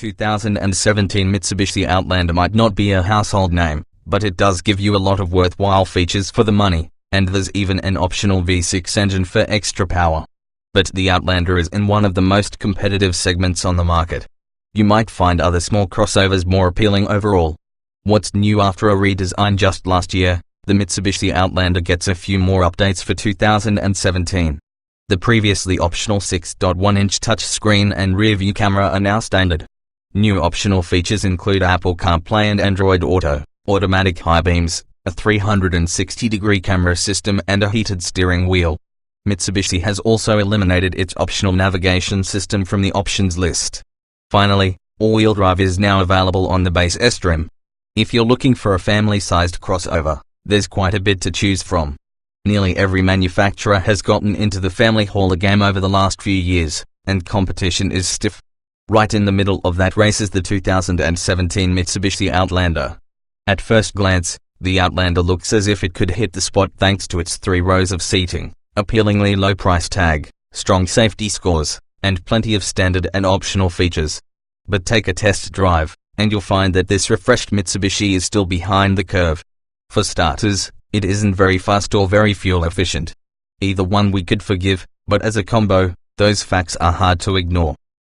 2017 Mitsubishi Outlander might not be a household name, but it does give you a lot of worthwhile features for the money, and there's even an optional V6 engine for extra power. But the Outlander is in one of the most competitive segments on the market. You might find other small crossovers more appealing overall. What's new after a redesign just last year? The Mitsubishi Outlander gets a few more updates for 2017. The previously optional 6.1-inch touchscreen and rear-view camera are now standard. New optional features include Apple CarPlay and Android Auto, automatic high beams, a 360-degree camera system and a heated steering wheel. Mitsubishi has also eliminated its optional navigation system from the options list. Finally, all-wheel drive is now available on the base S trim. If you're looking for a family-sized crossover, there's quite a bit to choose from. Nearly every manufacturer has gotten into the family hauler game over the last few years, and competition is stiff. Right in the middle of that race is the 2017 Mitsubishi Outlander. At first glance, the Outlander looks as if it could hit the spot thanks to its 3 rows of seating, appealingly low price tag, strong safety scores, and plenty of standard and optional features. But take a test drive, and you'll find that this refreshed Mitsubishi is still behind the curve. For starters, it isn't very fast or very fuel efficient. Either one we could forgive, but as a combo, those facts are hard to ignore.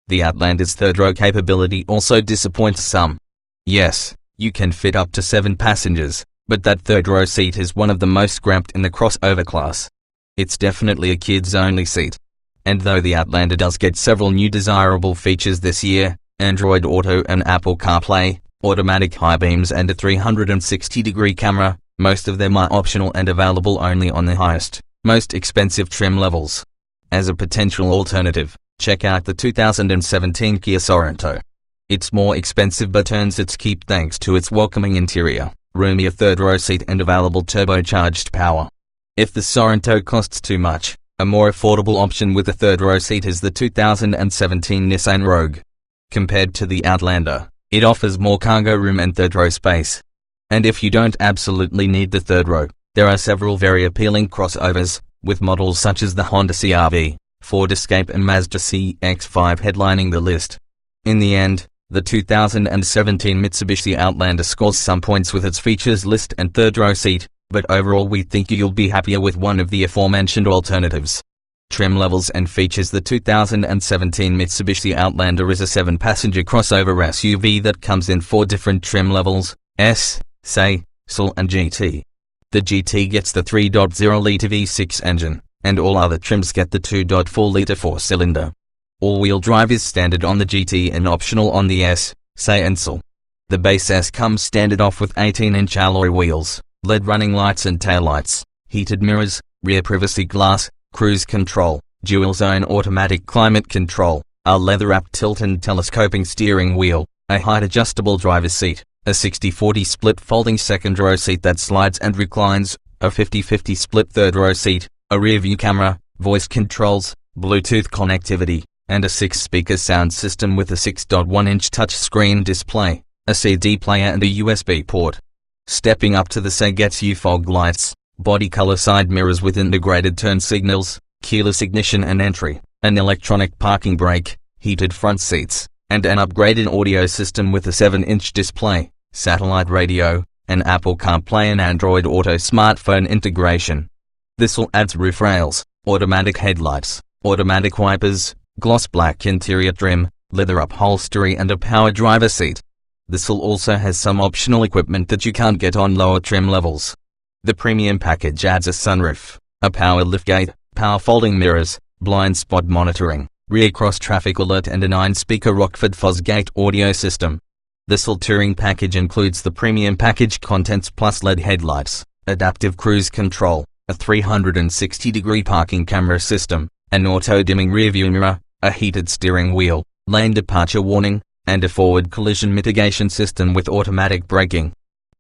The Outlander's third-row capability also disappoints some. Yes, you can fit up to 7 passengers, but that third-row seat is one of the most cramped in the crossover class. It's definitely a kids-only seat. And though the Outlander does get several new desirable features this year, Android Auto and Apple CarPlay, automatic high beams and a 360-degree camera, most of them are optional and available only on the highest, most expensive trim levels. As a potential alternative, check out the 2017 Kia Sorento. It's more expensive but earns its keep thanks to its welcoming interior, roomier third-row seat and available turbocharged power. If the Sorento costs too much, a more affordable option with a third-row seat is the 2017 Nissan Rogue. Compared to the Outlander, it offers more cargo room and third-row space. And if you don't absolutely need the third row, there are several very appealing crossovers, with models such as the Honda CR-V, Ford Escape and Mazda CX-5 headlining the list. In the end, the 2017 Mitsubishi Outlander scores some points with its features list and third-row seat, but overall we think you'll be happier with one of the aforementioned alternatives. Trim levels and features. The 2017 Mitsubishi Outlander is a 7-passenger crossover SUV that comes in 4 different trim levels: S, SE, SL and GT. The GT gets the 3.0-litre V6 engine, and all other trims get the 2.4-litre 4-cylinder. All-wheel drive is standard on the GT and optional on the S, SE and SL. The base S comes standard off with 18-inch alloy wheels, LED running lights and taillights, heated mirrors, rear privacy glass, cruise control, dual-zone automatic climate control, a leather-wrapped tilt and telescoping steering wheel, a height-adjustable driver's seat, a 60-40 split folding second-row seat that slides and reclines, a 50-50 split third-row seat, a rear-view camera, voice controls, Bluetooth connectivity, and a 6-speaker sound system with a 6.1-inch touchscreen display, a CD player and a USB port. Stepping up to the SE gets you fog lights, body color side mirrors with integrated turn signals, keyless ignition and entry, an electronic parking brake, heated front seats, and an upgraded audio system with a 7-inch display, satellite radio, and Apple CarPlay and Android Auto smartphone integration. This all adds roof rails, automatic headlights, automatic wipers, gloss black interior trim, leather upholstery and a power driver seat. This all also has some optional equipment that you can't get on lower trim levels. The premium package adds a sunroof, a power liftgate, power folding mirrors, blind spot monitoring, rear cross traffic alert and a 9-speaker Rockford Fosgate audio system. This all touring package includes the premium package contents plus LED headlights, adaptive cruise control, a 360-degree parking camera system, an auto-dimming rearview mirror, a heated steering wheel, lane departure warning, and a forward collision mitigation system with automatic braking.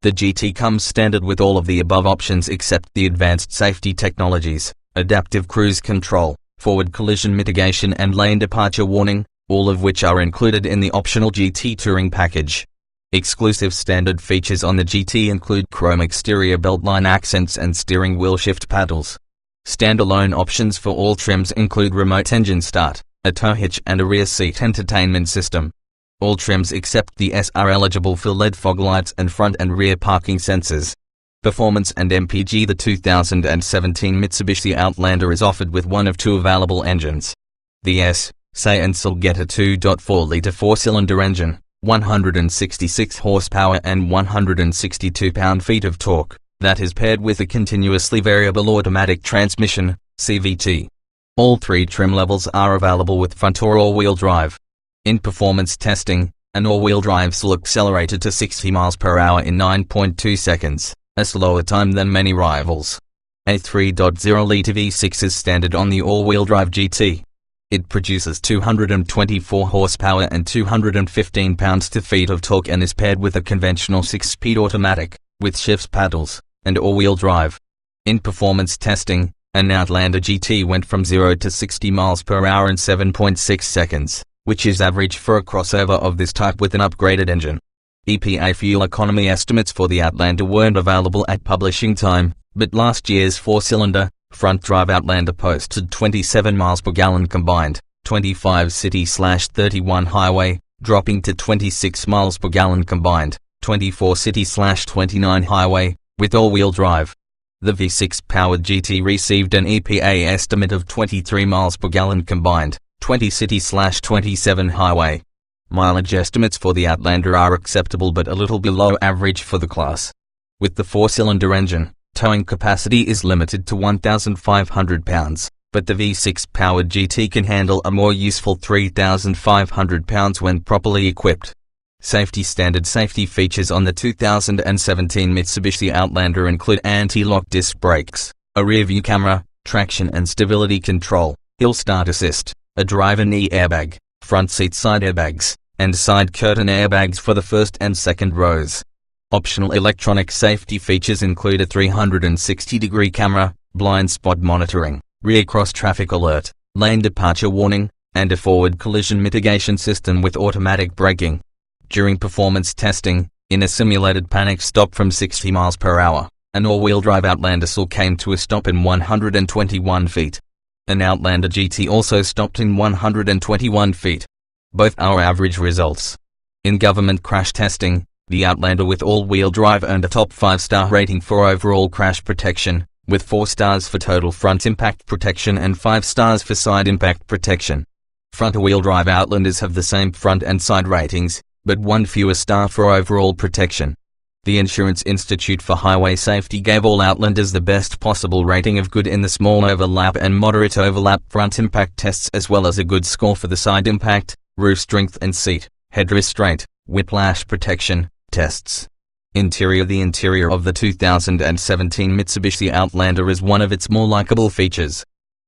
The GT comes standard with all of the above options except the advanced safety technologies, adaptive cruise control, forward collision mitigation and lane departure warning, all of which are included in the optional GT Touring package. Exclusive standard features on the GT include chrome exterior beltline accents and steering wheel shift paddles. Standalone options for all trims include remote engine start, a tow hitch and a rear seat entertainment system. All trims except the S are eligible for LED fog lights and front and rear parking sensors. Performance and MPG. The 2017 Mitsubishi Outlander is offered with one of two available engines. The S, say and will get a 2.4-litre four-cylinder engine, 166 horsepower and 162 pound-feet of torque, that is paired with a continuously variable automatic transmission, CVT. All three trim levels are available with front or all-wheel drive. In performance testing, an all-wheel drive will accelerated to 60 miles per hour in 9.2 seconds, a slower time than many rivals. A 3.0-litre V6 is standard on the all-wheel drive GT. It produces 224 horsepower and 215 pounds-feet of torque and is paired with a conventional 6-speed automatic, with shifts paddles, and all-wheel drive. In performance testing, an Outlander GT went from 0 to 60 miles per hour in 7.6 seconds, which is average for a crossover of this type with an upgraded engine. EPA fuel economy estimates for the Outlander weren't available at publishing time, but last year's four-cylinder, front-drive Outlander posted 27 miles per gallon combined, 25 city/31 highway, dropping to 26 miles per gallon combined, 24 city/29 highway, with all-wheel drive. The V6-powered GT received an EPA estimate of 23 miles per gallon combined, 20 city/27 highway. Mileage estimates for the Outlander are acceptable but a little below average for the class. With the four-cylinder engine, towing capacity is limited to 1,500 pounds, but the V6-powered GT can handle a more useful 3,500 pounds when properly equipped. Safety. Standard safety features on the 2017 Mitsubishi Outlander include anti-lock disc brakes, a rear-view camera, traction and stability control, hill start assist, a driver knee airbag, front seat side airbags, and side curtain airbags for the first and second rows. Optional electronic safety features include a 360-degree camera, blind spot monitoring, rear cross-traffic alert, lane departure warning, and a forward collision mitigation system with automatic braking. During performance testing, in a simulated panic stop from 60 miles per hour, an all-wheel drive Outlander came to a stop in 121 feet. An Outlander GT also stopped in 121 feet. Both are average results. In government crash testing, the Outlander with all-wheel drive earned a top 5-star rating for overall crash protection, with 4 stars for total front impact protection and 5 stars for side impact protection. Front-wheel drive Outlanders have the same front and side ratings, but 1 fewer star for overall protection. The Insurance Institute for Highway Safety gave all Outlanders the best possible rating of good in the small overlap and moderate overlap front impact tests, as well as a good score for the side impact, roof strength and seat, head restraint, whiplash protection tests. Interior. The interior of the 2017 Mitsubishi Outlander is one of its more likable features.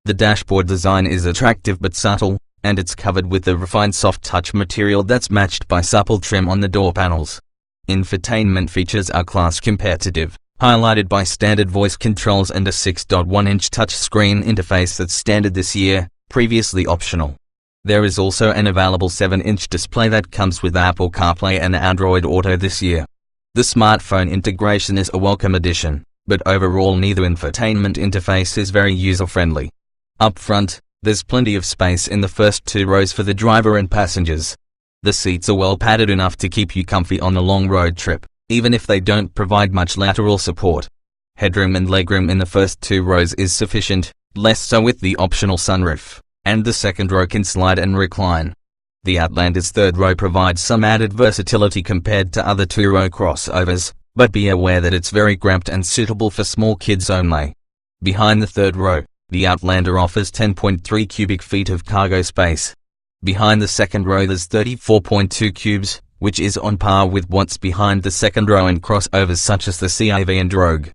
The dashboard design is attractive but subtle, and it's covered with a refined soft touch material that's matched by supple trim on the door panels. Infotainment features are class competitive, highlighted by standard voice controls and a 6.1-inch touchscreen interface that's standard this year, previously optional. There is also an available 7-inch display that comes with Apple CarPlay and Android Auto this year. The smartphone integration is a welcome addition, but overall neither infotainment interface is very user-friendly. Up front, there's plenty of space in the first 2 rows for the driver and passengers. The seats are well padded enough to keep you comfy on a long road trip, even if they don't provide much lateral support. Headroom and legroom in the first 2 rows is sufficient, less so with the optional sunroof, and the second row can slide and recline. The Outlander's third row provides some added versatility compared to other 2-row crossovers, but be aware that it's very cramped and suitable for small kids only. Behind the third row, the Outlander offers 10.3 cubic feet of cargo space. Behind the second row there's 34.2 cubes, which is on par with what's behind the second row in crossovers such as the CAV and Rogue.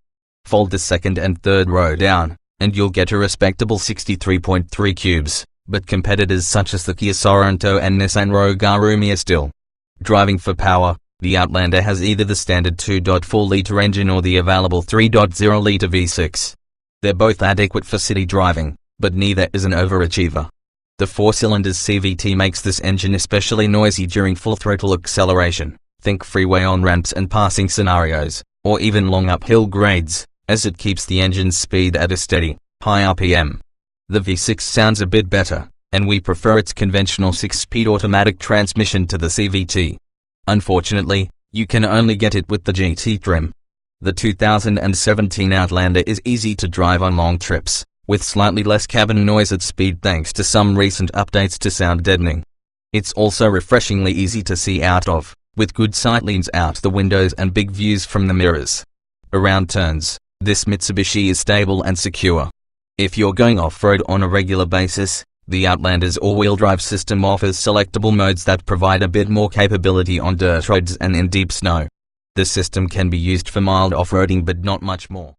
Fold the second and third row down, and you'll get a respectable 63.3 cubes, but competitors such as the Kia Sorento and Nissan Rogue are roomier still. Driving for power, the Outlander has either the standard 2.4-litre engine or the available 3.0-litre V6. They're both adequate for city driving, but neither is an overachiever. The 4-cylinder's CVT makes this engine especially noisy during full-throttle acceleration, think freeway on-ramps and passing scenarios, or even long uphill grades, as it keeps the engine's speed at a steady, high RPM. The V6 sounds a bit better, and we prefer its conventional 6-speed automatic transmission to the CVT. Unfortunately, you can only get it with the GT trim. The 2017 Outlander is easy to drive on long trips, with slightly less cabin noise at speed thanks to some recent updates to sound deadening. It's also refreshingly easy to see out of, with good sightlines out the windows and big views from the mirrors. Around turns, this Mitsubishi is stable and secure. If you're going off-road on a regular basis, the Outlander's all-wheel drive system offers selectable modes that provide a bit more capability on dirt roads and in deep snow. The system can be used for mild off-roading but not much more.